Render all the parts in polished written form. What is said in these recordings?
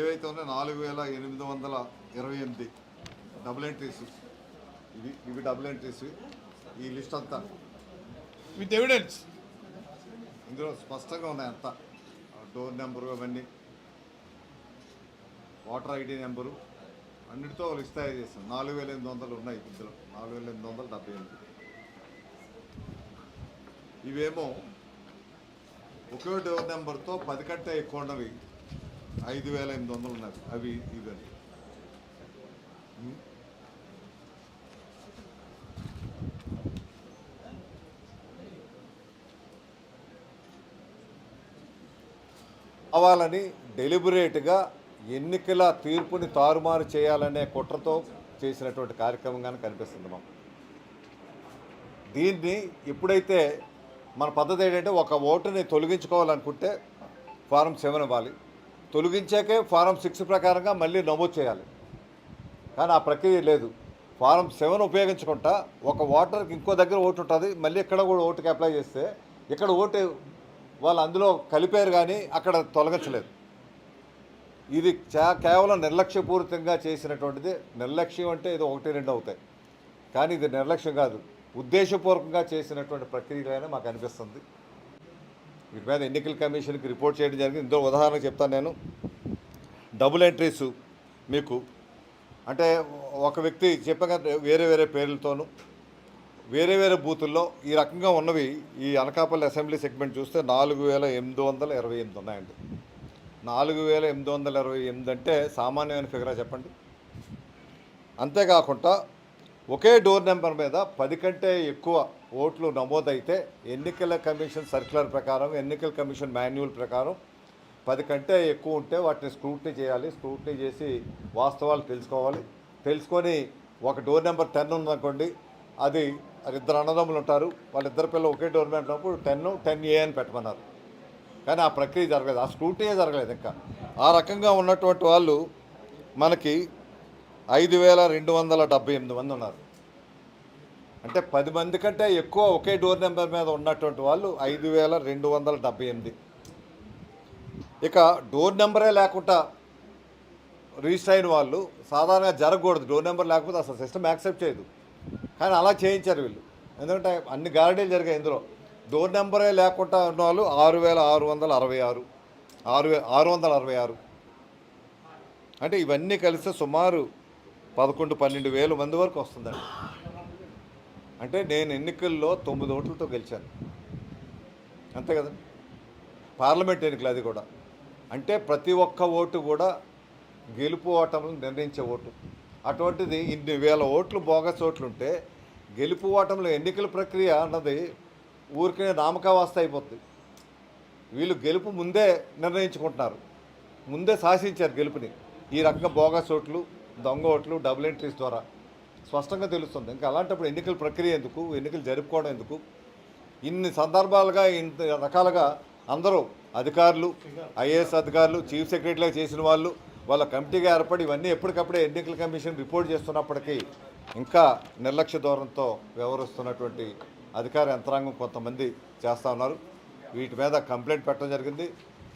ఏవైతే ఉన్నాయో 4828 double entries, ఇవి డబుల్ ఎంట్రీస్. ఈ లిస్ట్ అంతా విత్ ఎవిడెన్స్ ఇందులో స్పష్టంగా ఉన్నాయి. అంతా డోర్ నెంబరు, అవన్నీ వాటర్ ఐడి నెంబరు అన్నిటితో లిస్ట్ తయారు చేస్తాం. 4800 ఉన్నాయి ఇందులో, 4878. ఇవేమో ఒకే డోర్ నెంబర్తో 10 కంటే ఎక్కువ ఉన్నవి 5800 ఉన్నాయి. అవి ఇవన్నీ కావాలని డెలిబరేట్గా ఎన్నికల తీర్పుని తారుమారు చేయాలనే కుట్రతో చేసినటువంటి కార్యక్రమంగానే కనిపిస్తుంది మాకు. దీన్ని ఎప్పుడైతే మన పద్ధతి ఏంటంటే, ఒక ఓటుని తొలగించుకోవాలనుకుంటే ఫారం 7 ఇవ్వాలి, తొలగించాకే ఫారం 6 ప్రకారంగా మళ్ళీ నమోదు చేయాలి. కానీ ఆ ప్రక్రియ లేదు. ఫారం 7 ఉపయోగించుకుంటా ఒక ఓటర్కి ఇంకో దగ్గర ఓటు ఉంటుంది, మళ్ళీ ఇక్కడ కూడా ఓటుకి అప్లై చేస్తే ఇక్కడ ఓటు వాళ్ళు అందులో కలిపారు కానీ అక్కడ తొలగించలేదు. ఇది కేవలం నిర్లక్ష్యపూరితంగా చేసినటువంటిది. నిర్లక్ష్యం అంటే ఇది 1-2 అవుతాయి, కానీ ఇది నిర్లక్ష్యం కాదు, ఉద్దేశపూర్వకంగా చేసినటువంటి ప్రక్రియగానే మాకు అనిపిస్తుంది. వీటి మీద ఎన్నికల కమిషన్కి రిపోర్ట్ చేయడం జరిగింది. ఇందులో ఉదాహరణ చెప్తాను నేను. డబుల్ ఎంట్రీస్ మీకు అంటే ఒక వ్యక్తి చెప్పగా వేరే వేరే పేర్లతోనూ వేరే వేరే బూతుల్లో ఈ రకంగా ఉన్నవి. ఈ అనకాపల్లి అసెంబ్లీ సెగ్మెంట్ చూస్తే 4828 ఉన్నాయండి. 4828 అంటే సామాన్యమైన ఫిగరా చెప్పండి. అంతేకాకుండా ఒకే డోర్ నెంబర్ మీద 10 కంటే ఎక్కువ ఓట్లు నమోదైతే ఎన్నికల కమిషన్ సర్క్యులర్ ప్రకారం, ఎన్నికల కమిషన్ మాన్యువల్ ప్రకారం 10 కంటే ఎక్కువ ఉంటే వాటిని స్క్రూటినీ చేయాలి. స్క్రూటినీ చేసి వాస్తవాలు తెలుసుకోవాలి. తెలుసుకొని ఒక డోర్ నెంబర్ 10 ఉందనుకోండి, అది ఇద్దరు అన్నదమ్ములు ఉంటారు, వాళ్ళిద్దరు పిల్లలు ఒకే డోర్ నెంబర్ ఉన్నప్పుడు 10A అని పెట్టమన్నారు. కానీ ఆ ప్రక్రియ జరగలేదు, ఆ స్క్రూటినీ జరగలేదు. ఇంకా ఆ రకంగా ఉన్నటువంటి వాళ్ళు మనకి 5278 మంది ఉన్నారు. అంటే 10 మంది కంటే ఎక్కువ ఒకే డోర్ నెంబర్ మీద ఉన్నటువంటి వాళ్ళు 5278. ఇక డోర్ నెంబరే లేకుండా రిజిస్టర్ అయిన వాళ్ళు సాధారణంగా జరగకూడదు. డోర్ నెంబర్ లేకపోతే అసలు సిస్టమ్ యాక్సెప్ట్ చేయదు. కానీ అలా చేయించారు వీళ్ళు. ఎందుకంటే అన్ని గారడీలు జరిగాయి ఇందులో. డోర్ నెంబరే లేకుండా ఉన్న వాళ్ళు 6,666. అంటే ఇవన్నీ కలిస్తే సుమారు 11-12 వేల మంది వరకు వస్తుందండి. అంటే నేను ఎన్నికల్లో 9 ఓట్లతో గెలిచాను, అంతే కదా. పార్లమెంట్ ఎన్నికలు అది కూడా. అంటే ప్రతి ఒక్క ఓటు కూడా గెలుపు ఓటములను నిర్ణయించే ఓటు. అటువంటిది ఇన్ని వేల ఓట్లు బోగస్ ఓట్లు ఉంటే గెలుపు ఓటములు ఎన్నికల ప్రక్రియ అన్నది ఊరికే నామకావాస్త అయిపోతుంది. వీళ్ళు గెలుపు ముందే నిర్ణయించుకుంటున్నారు, ముందే శాసించారు గెలుపుని. ఈ రకంగా బోగస్ ఓట్లు, దొంగ ఓట్లు, డబుల్ ఎంట్రీస్ ద్వారా స్పష్టంగా తెలుస్తుంది. ఇంకా అలాంటప్పుడు ఎన్నికల ప్రక్రియ ఎందుకు, ఎన్నికలు జరుపుకోవడం ఎందుకు? ఇన్ని సందర్భాలుగా ఇంత రకాలుగా అందరూ అధికారులు, ఐఏఎస్ అధికారులు, చీఫ్ సెక్రటరీగా చేసిన వాళ్ళు, వాళ్ళ కమిటీగా ఏర్పడి ఇవన్నీ ఎప్పటికప్పుడే ఎన్నికల కమిషన్ రిపోర్ట్ చేస్తున్నప్పటికీ ఇంకా నిర్లక్ష్య ధోరణితో వ్యవహరిస్తున్నటువంటి అధికార యంత్రాంగం కొంతమంది చేస్తూ ఉన్నారు. వీటి మీద కంప్లైంట్ పెట్టడం జరిగింది.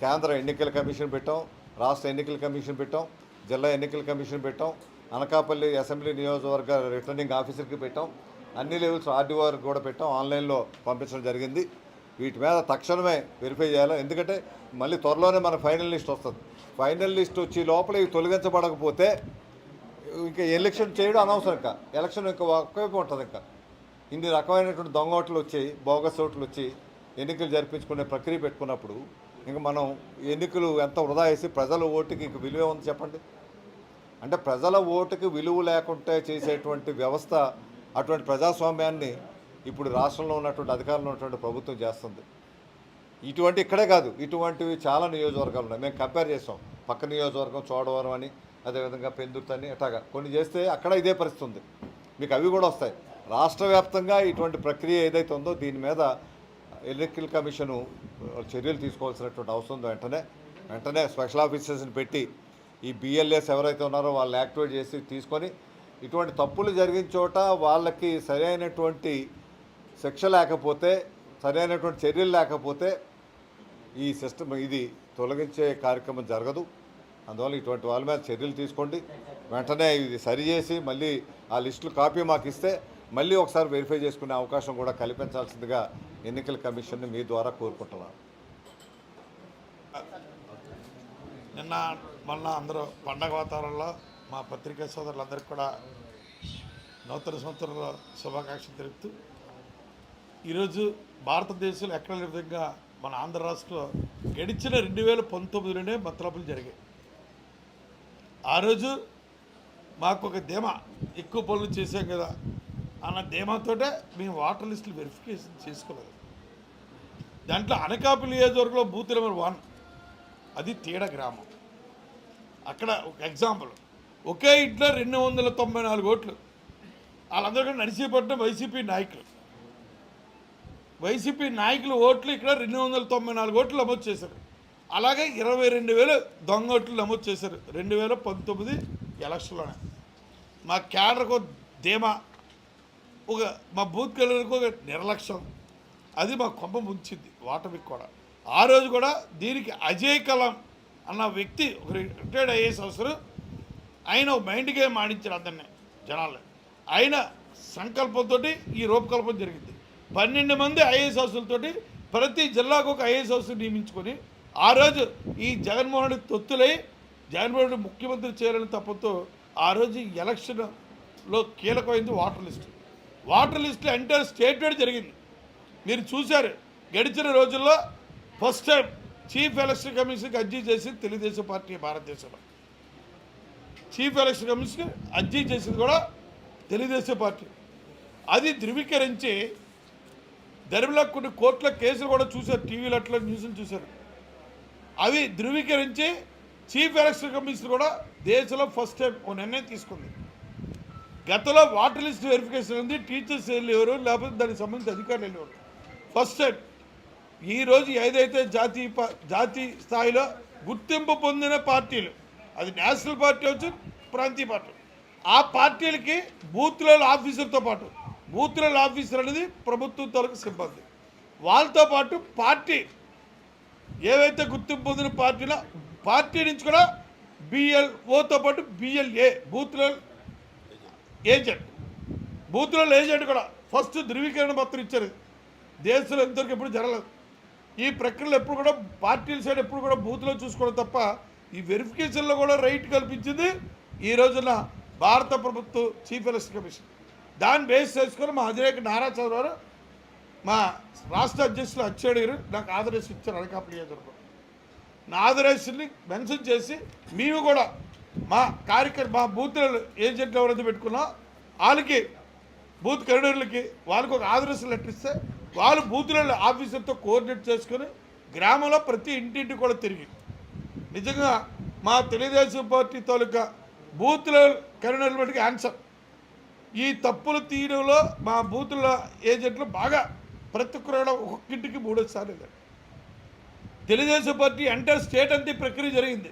కేంద్ర ఎన్నికల కమిషన్ పెట్టాం, రాష్ట్ర ఎన్నికల కమిషన్ పెట్టాం, జిల్లా ఎన్నికల కమిషన్ పెట్టాం, అనకాపల్లి అసెంబ్లీ నియోజకవర్గ రిటర్నింగ్ ఆఫీసర్కి పెట్టాం, అన్ని లెవెల్స్ ఆర్డీఓకి కూడా పెట్టాం, ఆన్లైన్లో పంపించడం జరిగింది. వీటి మీద తక్షణమే వెరిఫై చేయాలి. ఎందుకంటే మళ్ళీ త్వరలోనే మన ఫైనల్ లిస్ట్ వస్తుంది. ఫైనల్ లిస్ట్ వచ్చి లోపల ఇవి తొలగించబడకపోతే ఇంకా ఎలక్షన్ చేయడం అనవసరం. ఇంకా ఎలక్షన్ ఇంకా ఒక్కవైపు ఉంటుంది. ఇంకా ఇన్ని రకమైనటువంటి దొంగ ఓట్లు వచ్చి, బోగస్ ఓట్లు వచ్చి ఎన్నికలు జరిపించుకునే ప్రక్రియ పెట్టుకున్నప్పుడు ఇంకా మనం ఎన్నికలు ఎంత వృధా వేసి ప్రజల ఓటుకి ఇంక విలువే ఉంది చెప్పండి. అంటే ప్రజల ఓటుకి విలువ లేకుండా చేసేటువంటి వ్యవస్థ, అటువంటి ప్రజాస్వామ్యాన్ని ఇప్పుడు రాష్ట్రంలో ఉన్నటువంటి అధికారంలో ఉన్నటువంటి ప్రభుత్వం చేస్తుంది. ఇటువంటి ఇక్కడే కాదు, ఇటువంటివి చాలా నియోజకవర్గాలు ఉన్నాయి. మేము కంపేర్ చేస్తాం. పక్క నియోజకవర్గం చోడవరం అని, అదేవిధంగా పెందుర్తి అని, అట్లాగా కొన్ని చేస్తే అక్కడ ఇదే పరిస్థితి ఉంది. మీకు అవి కూడా వస్తాయి. రాష్ట్ర వ్యాప్తంగా ఇటువంటి ప్రక్రియ ఏదైతే ఉందో దీని మీద ఎన్నికల కమిషను చర్యలు తీసుకోవాల్సినటువంటి అవసరం ఉంది. వెంటనే స్పెషల్ ఆఫీసర్స్ని పెట్టి ఈ బిఎల్ఏస్ ఎవరైతే ఉన్నారో వాళ్ళు యాక్టివేట్ చేసి తీసుకొని, ఇటువంటి తప్పులు జరిగిన చోట వాళ్ళకి సరైనటువంటి శిక్ష లేకపోతే, సరైనటువంటి చర్యలు లేకపోతే ఈ సిస్టమ్ ఇది తొలగించే కార్యక్రమం జరగదు. అందువల్ల ఇటువంటి వాళ్ళ మీద చర్యలు తీసుకోండి. వెంటనే ఇది సరిచేసి మళ్ళీ ఆ లిస్టులు కాపీ మాకు ఇస్తే మళ్ళీ ఒకసారి వెరిఫై చేసుకునే అవకాశం కూడా కల్పించాల్సిందిగా ఎన్నికల కమిషన్ని మీ ద్వారా కోరుకుంటున్నాను. నిన్న మొన్న అందరూ పండగ వాతావరణంలో మా పత్రికా సోదరులందరికీ కూడా నూతన సంవత్సరంలో శుభాకాంక్షలు తెలుపుతూ ఈరోజు భారతదేశంలో ఎక్కడ లేని విధంగా మన ఆంధ్ర రాష్ట్రంలో గడిచిన 2019లోనే మతలబులు జరిగాయి. ఆ రోజు మాకు ఒక ధీమా, ఎక్కువ పనులు చేసాం కదా అన్న ధీమాతోటే మేము వాటర్ లిస్టులు వెరిఫికేషన్ చేసుకోలేదు. దాంట్లో అనకాపల్లి నియోజకవర్గంలో బూత్ నెంబర్ 1 అది తీడ గ్రామం. అక్కడ ఒక ఎగ్జాంపుల్, ఒకే ఇంట్లో 294 ఓట్లు. వాళ్ళందరూ కూడా నర్సీపట్నం వైసీపీ నాయకులు ఓట్లు ఇక్కడ 294 ఓట్లు నమోదు చేశారు. అలాగే 22,000 దొంగ ఓట్లు నమోదు చేశారు 2019 ఎలక్షన్లోనే. మా క్యాడర్కు ధీమా, మా బూత్ కెళ్ళకు ఒక నిర్లక్ష్యం, అది మా కొంప ముంచింది వాటమికి కూడా. ఆ రోజు కూడా దీనికి అజయ్ కలాం అన్న వ్యక్తి, ఒక రిటైర్డ్ ఐఏఎస్ ఆఫీసరు, ఆయన మైండ్ గేమ్ ఆడించారు అందరినీ జనాలు. ఆయన సంకల్పంతో ఈ రూపకల్పన జరిగింది. 12 మంది ఐఏఎస్ ఆఫీసర్లతోటి ప్రతి జిల్లాకు ఒక ఐఏఎస్ ఆఫీసర్ నియమించుకొని ఆ రోజు ఈ జగన్మోహన్ రెడ్డి తొత్తులై జగన్మోహన్ రెడ్డి ముఖ్యమంత్రి చేయాలని తప్పతో ఆ రోజు ఈ ఎలక్షన్లో కీలకమైంది voter list entire statewide జరిగింది. మీరు చూశారు, గడిచిన రోజుల్లో ఫస్ట్ టైం చీఫ్ ఎలక్షన్ కమిషన్కి అర్జీ చేసి తెలుగుదేశం పార్టీ భారతదేశంలో చీఫ్ ఎలక్షన్ కమిషన్ అర్జీ చేసింది కూడా తెలుగుదేశం పార్టీ. అది ధృవీకరించి ధర్మిలో కొన్ని కోర్టుల కేసులు కూడా చూశారు, టీవీలో అట్లా న్యూస్లు చూశారు. అవి ధృవీకరించి చీఫ్ ఎలక్షన్ కమిషన్ కూడా దేశంలో ఫస్ట్ టైం ఓ నిర్ణయం తీసుకుంది. గతంలో వాటర్ లిస్ట్ వెరిఫికేషన్ ఉంది, టీచర్స్ వెళ్ళేవారు, లేకపోతే దానికి సంబంధించిన అధికారులు వెళ్ళేవారు. ఫస్ట్ టైం ఈరోజు ఏదైతే జాతీయ స్థాయిలో గుర్తింపు పొందిన పార్టీలు, అది నేషనల్ పార్టీ వచ్చి ప్రాంతీయ పార్టీ, ఆ పార్టీలకి బూత్ లెవెల్ ఆఫీసర్తో పాటు, బూత్ లెవెల్ ఆఫీసర్ అనేది ప్రభుత్వం తరపు సిబ్బంది, వాళ్ళతో పాటు పార్టీ ఏవైతే గుర్తింపు పొందిన పార్టీ నుంచి కూడా BLOతో పాటు BLA బూత్ లెవెల్ ఏజెంట్ కూడా ఫస్ట్ ధృవీకరణ పత్రం ఇచ్చారు. దేశంలో ఎంతవరకు ఎప్పుడు జరగలేదు. ఈ ప్రక్రియలో ఎప్పుడు కూడా పార్టీల సైడ్ ఎప్పుడు కూడా బూత్లో చూసుకోవడం తప్ప ఈ వెరిఫికేషన్లో కూడా రైట్ కల్పించింది ఈ రోజున భారత ప్రభుత్వం చీఫ్ ఎలక్షన్ కమిషన్. దాన్ని బేస్ చేసుకొని మా అధినేత నారా చంద్రబాబు మా రాష్ట్ర అధ్యక్షులు అచ్చెన్నాయుడు గారు నాకు ఆదరేషన్ ఇచ్చారు. అనకాపల్లి నియోజకవర్గం నా ఆదరేషన్ని మెన్షన్ చేసి మేము కూడా మా బూత్ ఏజెంట్లు ఎవరైతే పెట్టుకున్నా వాళ్ళకి బూత్ కరీడర్లకి వాళ్ళకి ఒక ఆదరేషన్ లెటర్ ఇస్తే వాళ్ళు బూత్ లెవెల్ ఆఫీసర్తో కోఆర్డినేట్ చేసుకొని గ్రామంలో ప్రతి ఇంటింటి కూడా తిరిగి నిజంగా మా తెలుగుదేశం పార్టీ తాలూకా బూత్ లెవెల్ కరీడర్ల మటుకు ఆన్సర్ ఈ తప్పులు తీయడంలో మా బూతుల ఏజెంట్లు బాగా ప్రతి ఒక్కరు ఒక్కొక్కింటికి 3 సార్లు వెళ్ళారు. తెలుగుదేశం పార్టీ ఎంటైర్ స్టేట్ అంతా ప్రక్రియ జరిగింది.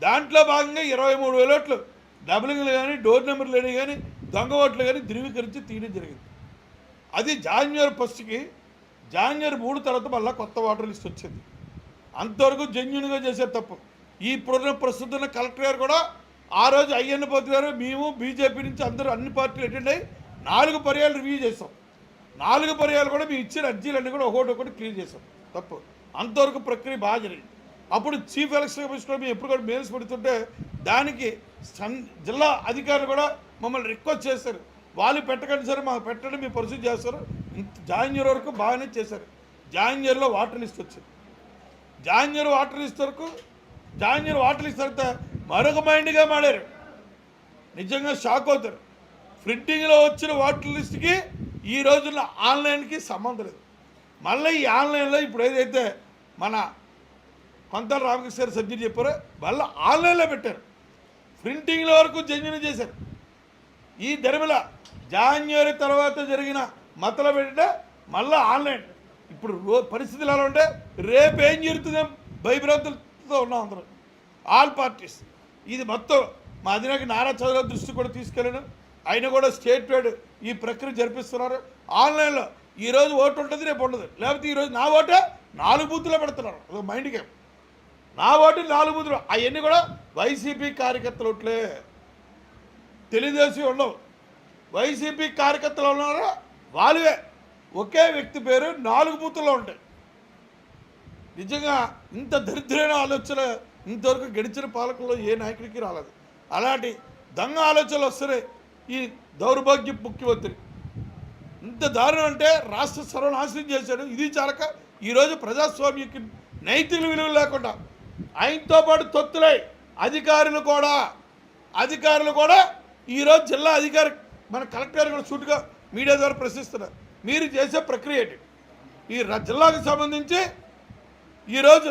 దాంట్లో భాగంగా 23,000 ఓట్లు డబులింగ్లు కానీ, డోర్ నెంబర్లు లేని కానీ, దొంగ ఓట్లు కానీ ధృవీకరించి తీయడం జరిగింది. అది January 1కి, January 3 తర్వాత మళ్ళీ కొత్త వాటర్ లిస్ట్ వచ్చింది. అంతవరకు జెన్యున్గా చేసే తప్పు. ఈ ప్రస్తుతం కలెక్టర్ గారు కూడా ఆ రోజు అయ్యన్న పోతు గారు, మేము బీజేపీ నుంచి అందరూ అన్ని పార్టీలు అటెండ్ అయ్యి 4 పర్యాలు రివ్యూ చేసాం. 4 పర్యాలు కూడా మేము ఇచ్చిన అర్జీలన్నీ కూడా ఒకటి క్లియర్ చేసాం. తప్పు అంతవరకు ప్రక్రియ బాగా జరిగింది. అప్పుడు చీఫ్ ఎలక్షన్ కమిషనర్ మేము ఎప్పుడు కూడా మెయిల్స్ పెడుతుంటే దానికి జిల్లా అధికారులు కూడా మమ్మల్ని రిక్వెస్ట్ చేశారు, వాళ్ళు పెట్టకండి సార్, మాకు పెట్టండి, మేము పరిశీలి చేస్తారు. January వరకు బాగానే చేశారు. Januaryలో వాటర్ లిస్ట్ వచ్చింది. January వాటర్ లిస్ట్ తర్వాత మరొక మైండ్గా మాడారు. నిజంగా షాక్ అవుతారు. ప్రింటింగ్లో వచ్చిన వాటర్ లిస్ట్కి ఈ రోజుల్లో ఆన్లైన్కి సంబంధం లేదు. మళ్ళీ ఈ ఆన్లైన్లో ఇప్పుడు ఏదైతే మన కొంతల రామకృష్ణ సబ్జెక్ట్ చెప్పారో మళ్ళీ ఆన్లైన్లో పెట్టారు. ప్రింటింగ్ల వరకు జెన్యున్ చేశారు. ఈ ధర్మిల January తర్వాత జరిగిన మతలు పెట్టితే మళ్ళీ ఆన్లైన్. ఇప్పుడు పరిస్థితులు ఎలా ఉంటే రేపు ఏం జరుగుతుందో భయభ్రాంతులతో ఉన్నాం అందరం, ఆల్ పార్టీస్. ఇది మొత్తం మా అధినేత నారా చంద్రబాబు దృష్టి కూడా తీసుకెళ్ళాను. ఆయన కూడా స్టేట్ వైడ్ ఈ ప్రక్రియ జరిపిస్తున్నారు. ఆన్లైన్లో ఈరోజు ఓటు ఉంటుంది, రేపు ఉండదు. లేకపోతే ఈరోజు నా ఓటే 4 బూత్లో పెడుతున్నారు. అదొక మైండ్ గేమ్. నా ఓటు 4 బూతులు అవన్నీ కూడా వైసీపీ కార్యకర్తలు ఓట్లే, తెలుగుదేశం ఉండవు. వైసీపీ కార్యకర్తలు ఉన్నారో వాళ్ళవే, ఒకే వ్యక్తి పేరు 4 బూతుల్లో ఉంటాయి. నిజంగా ఇంత దరిద్రమైన ఆలోచన ఇంతవరకు గడిచిన పాలకుల్లో ఏ నాయకుడికి రాలేదు. అలాంటి దొంగ ఆలోచనలు వస్తున్నాయి ఈ దౌర్భాగ్య ముఖ్యమంత్రి. ఇంత దారుణం అంటే రాష్ట్ర సర్వనాశనం చేశాడు. ఇది చాలక ఈరోజు ప్రజాస్వామ్యకి నైతిక విలువలు లేకుండా ఆయనతో పాటు తొత్తులై అధికారులు కూడా ఈరోజు జిల్లా అధికారి మన కలెక్టర్ కూడా సూటుగా మీడియా ద్వారా ప్రశ్నిస్తున్నారు. మీరు చేసే ప్రక్రియ ఏంటి? ఈ జిల్లాకు సంబంధించి ఈరోజు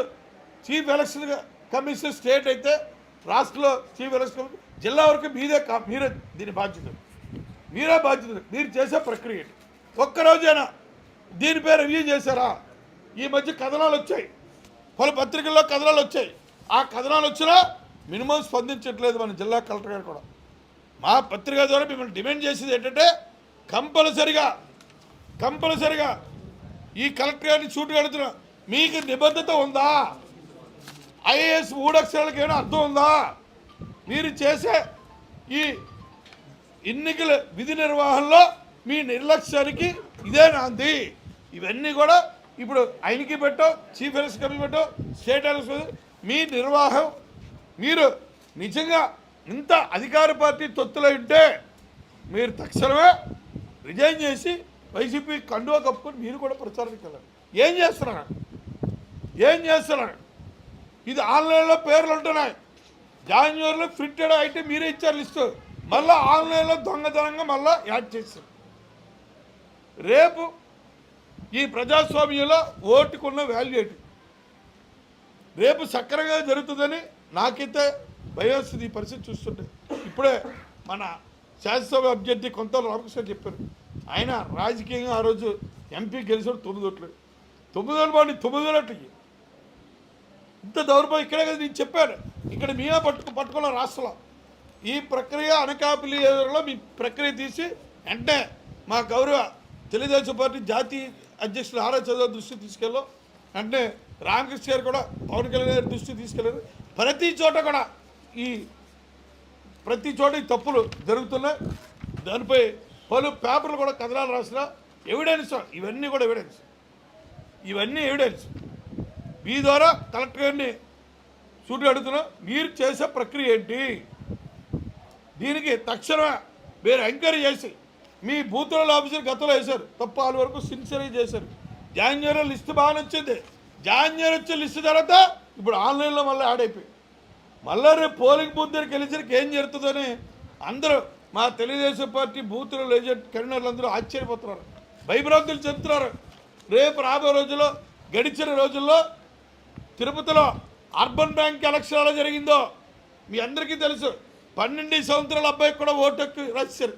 చీఫ్ ఎలక్షన్ కమిషన్ స్టేట్ అయితే రాష్ట్రంలో చీఫ్ ఎలక్షన్ కమిషన్ జిల్లా వరకు మీరే దీని బాధ్యత, మీరే బాధ్యత. మీరు చేసే ప్రక్రియ ఏంటి? ఒక్కరోజైనా దీనిపై రివ్యూ చేశారా? ఈ మధ్య కథనాలు వచ్చాయి, పలు పత్రికల్లో కథనాలు వచ్చాయి. ఆ కథనాలు వచ్చినా మినిమం స్పందించట్లేదు మన జిల్లా కలెక్టర్ గారు కూడా. మా పత్రిక ద్వారా మిమ్మల్ని డిమాండ్ చేసేది ఏంటంటే కంపల్సరిగా ఈ కలెక్టర్ గారిని సూటుగా అడుగుతున్నా, మీకు నిబద్ధత ఉందా? ఐఏఎస్ 3 అక్షరాలకు ఏమైనా అర్థం ఉందా? మీరు చేసే ఈ ఎన్నికల విధి నిర్వహణలో మీ నిర్లక్ష్యానికి ఇదే నాంది. ఇవన్నీ కూడా ఇప్పుడు ఆయనకి పెట్టో, చీఫ్ ఎలక్షన్ కమిషన్ పెట్టో, స్టేట్ ఎలక్షన్ మీ నిర్వాహం. మీరు నిజంగా ఇంత అధికార పార్టీ తొత్తులో ఉంటే మీరు తక్షణమే రిజైన్ చేసి వైసీపీ కండువా కప్పుకొని మీరు కూడా ప్రచారానికి వెళ్ళండి. ఏం చేస్తున్నారు? ఇది ఆన్లైన్లో పేర్లు ఉంటున్నాయి. జాన్యువరిలో ప్రింటెడ్ అయితే మీరే ఇచ్చారు లిస్టు, మళ్ళీ ఆన్లైన్లో దొంగతనంగా మళ్ళీ యాడ్ చేశారు. రేపు ఈ ప్రజాస్వామ్యంలో ఓటుకున్న వాల్యూ ఏంటి? రేపు సక్రమంగా జరుగుతుందని నాకైతే భయం వస్తుంది ఈ పరిస్థితి చూస్తుంటే. ఇప్పుడే మన శాసనసభ అభ్యర్థి కొంత రామకృష్ణ చెప్పారు, ఆయన రాజకీయంగా ఆ రోజు ఎంపీ గెలిచాడు 9 ఓట్లు. 9 ఓట్లు 9 ఓట్లకి ఇంత దౌర్భాగ్యం ఇక్కడే కదా నేను చెప్పాను. ఇక్కడ మేమే పట్టుకున్న రాష్ట్రంలో ఈ ప్రక్రియ అనకాపల్లిలో మీ ప్రక్రియ తీసి వెంటనే మా గౌరవ తెలుగుదేశం పార్టీ జాతీయ అధ్యక్షులు ఆరా చౌదరి దృష్టి తీసుకెళ్ళాం. అంటే రామకృష్ణ గారు కూడా పవన్ కళ్యాణ్ గారి దృష్టి తీసుకెళ్ళారు. ప్రతి చోట ఈ తప్పులు జరుగుతున్నాయి. దానిపై పలు పేపర్లు కూడా కథనాలు రాసిన ఎవిడెన్స్, ఇవన్నీ ఎవిడెన్స్. మీ ద్వారా కలెక్టర్ గారిని సూటిగా అడుగుతున్నా, మీరు చేసే ప్రక్రియ ఏంటి? దీనికి తక్షణమే మీరు ఎంక్వైరీ చేసి మీ బూతుల ఆఫీసర్ గతంలో వేశారు, తప్పు వాళ్ళ వరకు సిన్సియర్గా చేశారు. జాన్యువరిలో లిస్టు బాగానే వచ్చింది. జాన్యువరి వచ్చే లిస్టు తర్వాత ఇప్పుడు ఆన్లైన్లో మళ్ళీ యాడ్ అయిపోయి మళ్ళీ రేపు పోలింగ్ బూత్ దగ్గరికి వెళ్ళేసరికి ఏం జరుగుతుందని అందరూ మా తెలుగుదేశం పార్టీ బూతుల ఏజెంట్ కన్వీనర్లు అందరూ ఆశ్చర్యపోతున్నారు, భయభ్రాంతులు చెప్తున్నారు. రేపు రాబోయే రోజుల్లో, గడిచిన రోజుల్లో తిరుపతిలో అర్బన్ బ్యాంక్ ఎలక్షన్ ఎలా జరిగిందో మీ అందరికీ తెలుసు. 12 సంవత్సరాల అబ్బాయికి కూడా ఓటు రాశారు.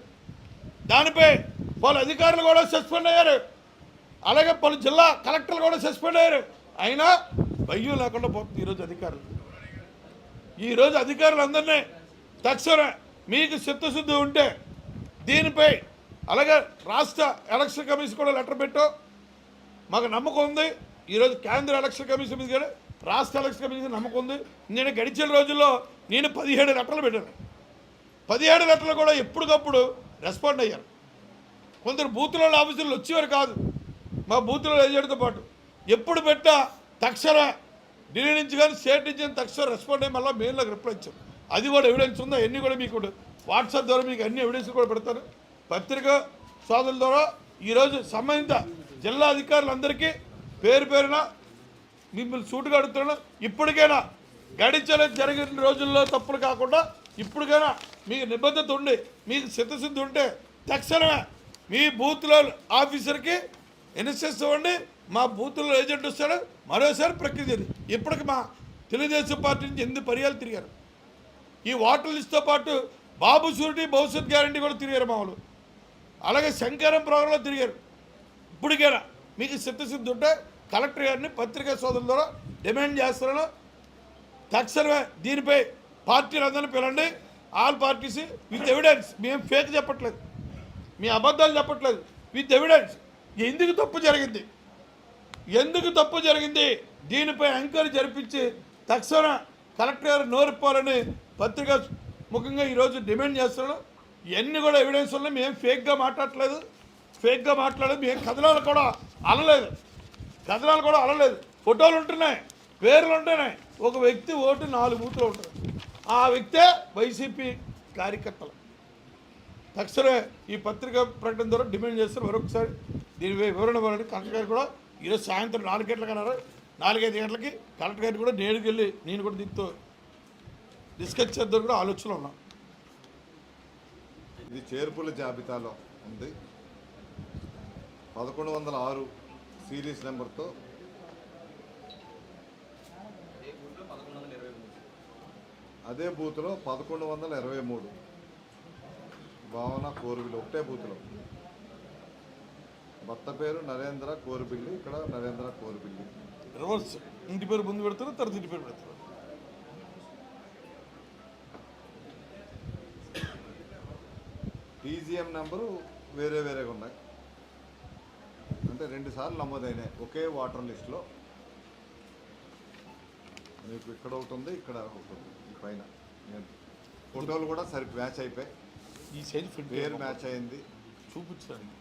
దానిపై పలు అధికారులు కూడా సస్పెండ్ అయ్యారు. అలాగే పలు జిల్లా కలెక్టర్లు కూడా సస్పెండ్ అయ్యారు. అయినా భయం లేకుండా పోతుంది ఈరోజు అధికారులందరినీ తక్షణమే మీకు చిత్తశుద్ధి ఉంటే దీనిపై, అలాగే రాష్ట్ర ఎలక్షన్ కమిషన్ కూడా లెటర్ పెట్టు. మాకు నమ్మకం ఉంది ఈరోజు కేంద్ర ఎలక్షన్ కమిషన్ మీద కానీ రాష్ట్ర ఎలక్షన్ కమిషన్ నమ్మకం ఉంది. నేను గడిచిన రోజుల్లో 17 లెటర్లు పెట్టాను. 17 లెటర్లు కూడా ఎప్పటికప్పుడు రెస్పాండ్ అయ్యారు. కొందరు బూతుల ఆఫీసులు వచ్చేవారు కాదు, మా బూతుల ఏజెంట్తో పాటు ఎప్పుడు పెట్టా తక్షణ ఢిల్లీ నుంచి కానీ స్టేట్ నుంచి తక్షణ రెస్పాండ్ అయ్యి మళ్ళీ మెయిల్లోకి రిప్లై ఇచ్చాం. అది కూడా ఎవిడెన్స్ ఉందా? అన్నీ కూడా మీకు వాట్సాప్ ద్వారా మీకు అన్ని ఎవిడెన్స్ కూడా పెడతాను. పత్రికా సోదరుల ద్వారా ఈరోజు సంబంధిత జిల్లా అధికారులందరికీ పేరున మిమ్మల్ని సూటుగా అడుగుతున్నాను. ఇప్పటికైనా గడిచిన జరిగిన రోజుల్లో తప్పులు కాకుండా ఇప్పటికైనా మీకు నిబద్ధత ఉండి మీకు చిత్తశుద్ధి ఉంటే తక్షణమే మీ బూత్లో ఆఫీసర్కి ఇన్స్ట్రక్షన్ ఇవ్వండి. మా బూత్లో ఏజెంట్ వస్తాడు, మరోసారి ప్రక్రియ. ఇప్పటికి మా తెలుగుదేశం పార్టీ నుంచి 8 పర్యాలు తిరిగారు. ఈ ఓటర్ లిస్ట్తో పాటు బాబు షూరిటీ భవిష్యత్ గ్యారంటీ కూడా తిరిగారు మామూలు. అలాగే శంకరం ప్రోగ్రాంలో తిరిగారు. ఇప్పటికైనా మీకు చిత్తశుద్ధి ఉంటే కలెక్టర్ గారిని పత్రికా సోదరుల ద్వారా డిమాండ్ చేస్తున్నాను. తక్షణమే దీనిపై పార్టీలందరినీ పిలండి, ఆల్ పార్టీస్ విత్ ఎవిడెన్స్. మేము ఫేక్ చెప్పట్లేదు, మీ అబద్ధాలు చెప్పట్లేదు, విత్ ఎవిడెన్స్. ఎందుకు తప్పు జరిగింది దీనిపై ఎంక్వైరీ జరిపించి తక్షణ కలెక్టర్ గారు నోరిప్పాలని పత్రికా ముఖంగా ఈరోజు డిమాండ్ చేస్తున్నాడు. ఇవన్నీ కూడా ఎవిడెన్స్ ఉన్నాయి. మేము ఫేక్గా మాట్లాడలేదు, మేము కథనాలు కూడా అలలేదు, ఫోటోలు ఉంటున్నాయి, పేర్లు ఉంటున్నాయి. ఒక వ్యక్తి ఓటు 4 బూతులు ఉంటుంది. ఆ వ్యక్తే వైసీపీ కార్యకర్తలు. తక్షణమే ఈ పత్రికా ప్రకటన ద్వారా డిమాండ్ చేస్తారు. మరొకసారి దీని వివరణ ఇవ్వాలని కలెక్టర్ గారు కూడా ఈరోజు సాయంత్రం 4 గంటలకు అన్నారు. 4-5 గంటలకి కలెక్టర్ గారిని కూడా నేడుకెళ్ళి నేను కూడా దీంతో డిస్కస్ చేద్దాం కూడా ఆలోచనలో ఉన్నాం. ఇది చేర్పుల జాబితాలో ఉంది. 1106 సిరీస్ నెంబర్తో అదే బూత్లో 1123 భావన కోరుబిల్లి ఒకటే బూత్లో. భర్త పేరు నరేంద్ర కోరుబిల్లి, ఇక్కడ నరేంద్ర కోరుబిల్లి. రివర్స్, ఇంటి పేరు ముందు పెడతారు, తర్వాత ఇంటి పేరు పెడతారు. టీజీఎం నెంబరు వేరేగా ఉన్నాయి. అంటే 2 సార్లు నమోదైనాయి ఒకే వాటర్ లిస్ట్లో. మీకు ఇక్కడ ఒకటి ఉంది, ఇక్కడ ఒకటి ఉంది. ఈ పైన ఫోటోలు కూడా మ్యాచ్ అయిపోయాయి. ఈ సైడ్ ఫిట్ పేరు మ్యాచ్ అయింది. చూపించడానికి